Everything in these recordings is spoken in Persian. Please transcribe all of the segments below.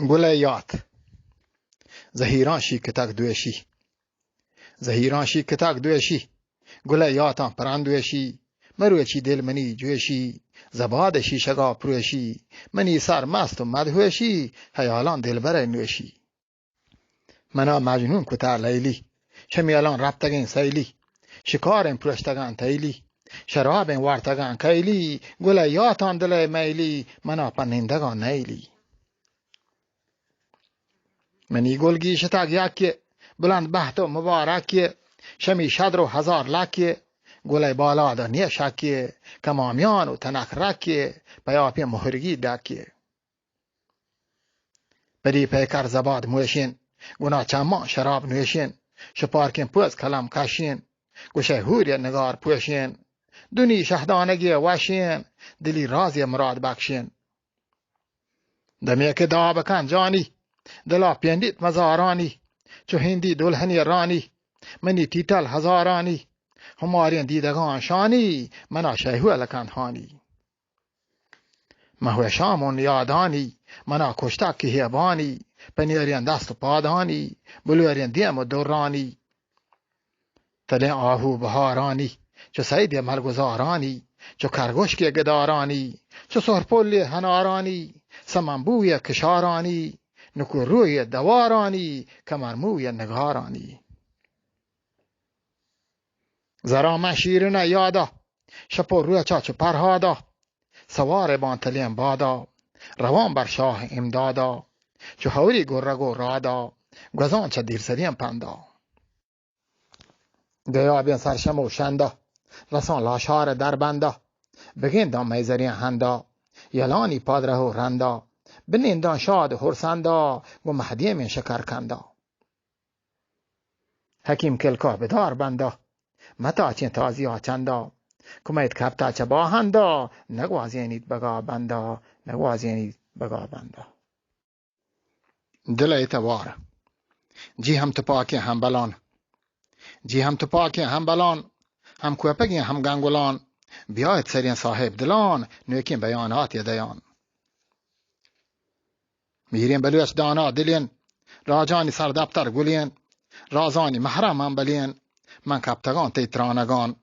گولیات زهیرانشی کتک دوشی زهیرانشی کتک دوشی گولیاتان پراندوشی مروچی دل منی جوشی زبادشی شگا پروشی منی سر مست و مدهوشی هیالان دل بره نوشی منا مجنون کتا لیلی شمیالان ربتگین سیلی شکارن پرشتگان تیلی شرابن وارتگان کیلی گولیاتان دل میلی منا پنندگان نیلی منی گلگی شتاق یکی بلند بحت و مبارکی شمی شدر و هزار لکی گلی بالا دا نیشکی کمامیان و تنک رکی پیاپی مهرگی دکی بری پیکر زباد موشین گنا چمان شراب نوشین شپارکن پوز کلم کشین گوشه هوری نگار پوشین دونی شهدانگی وشین دلی رازی مراد بخشین دمی که دا بکن جانی دلا پیندیت مزارانی چو هندی دلهنی رانی منی تیتل هزارانی همارین دیدگان شانی منا شیهو لکن هانی مهو شامون یادانی منا کشتک که هیبانی پنیرین دست و پادانی بلورین دیم و دورانی تلین آهو بهارانی چو سید ملگزارانی چو کرگوش که گدارانی چو سرپلی هنارانی سمنبوی کشارانی نکو روی دوارانی کمرموی نگارانی زرام شیرین یادا شپو روی چاچو پرهادا سوار بان تلیم بادا روان بر شاه امدادا چو حوری گرگو رادا گزان چه دیر سریم پندا گیابین سرشم و شندا رسان لاشار در بندا بگیندان میزرین هندا یلانی پادره و رندا بنیندان شاد هرسندا و مهدی من شکر کندا حکیم کلکا بدار بندا متا چین تازی ها چندا کمید کبتا چه باهندا نگوازینید بگا بندا نگوازینید بگا بندا دل اعتبار جی هم تپاکی هم بلان جی هم تپاکی هم بلان هم کوپگی هم گنگولان بیاید سرین صاحب دلان نوکین بیانات یدیان میرین بلوش دانا دلین راجانی سر دفتر گلین رازانی محرم هم بلین من کبتگان تیترانگان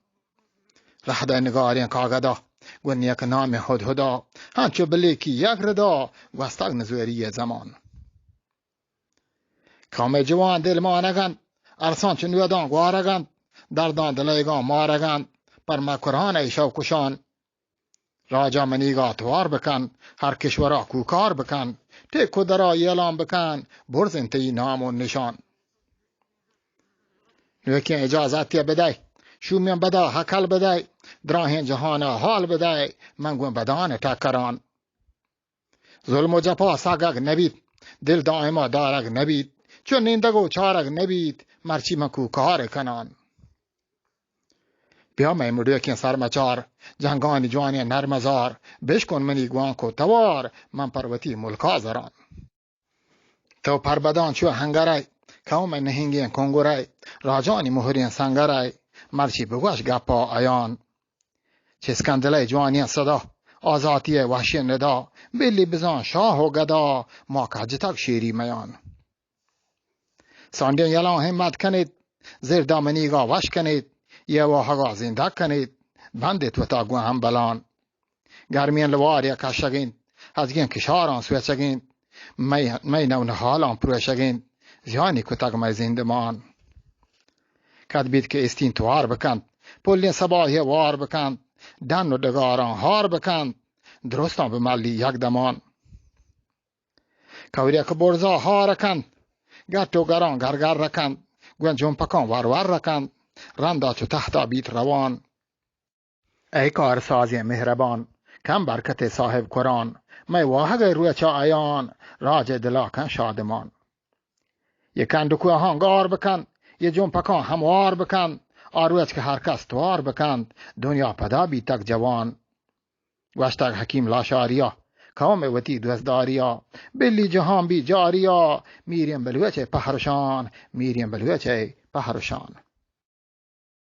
رحده نگارین کاغدا گون یک نام هدهدا هنچو بلیکی یک ردا گوستگ نزوری زمان کام جوان دل مانگند ارسان چون یادان گوارگند دردان دلیگان مارگند پر مکران ایشو کشان راجا منیگا توار بکن هر کشورا کوکار بکن تیکو درا یلان بکن برزن تی نام و نشان نوکی اجازتی بدای شومین بدا حکل بدای دراهین جهان حال بدای منگون بدان تکران ظلم و جپا ساگگ نبید دل دائما دارگ نبید چون نیندگو چارگ نبید مرچی من کوکار کنان بیا میموریو کن سرمچار جنگانی جوانی نرمزار بشکن منی گوان کو توار من پروتی ملکا زران تو پربدان چو هنگرای قوم نهینگین کنگورای راجانی مهرین سنگرای مرچی بگوش گپا آیان چسکندلای جوانی صدا آزاتی وحشی ندا بلی بزان شاه و گدا ما کجتک شیری میان ساندین یلان همت کنید زیر دامنیگا وش کنید یه واحقا زنده کنید بندت و تاگوه هم بلان گرمین لواریا کشگین هزگین کشاران سوچگین می نون حالان پروشگین زیانی کتگ می زندمان کد بید که استین توار بکند پلین سباهی وار بکند دن و دگاران هار بکند درستان به ملی یک دمان کوری که برزا ها رکند گرد و گران گرگر رکند گوین جنپکان ور رکند رندا چو تحتا بیت روان ای کار سازی مهربان کم برکت صاحب قرآن می واحق روی چا آیان راج دلا کن شادمان یه کندکو هنگار بکن یه جنپکان هموار بکن آرویت که هر کس توار بکن دنیا پدا بیتک جوان گوشتک حکیم لاشاریا قوم وتی دوزداریا بلی جهان بی جاریا میریم بلوچه پهرشان میریم بلوچه پهرشان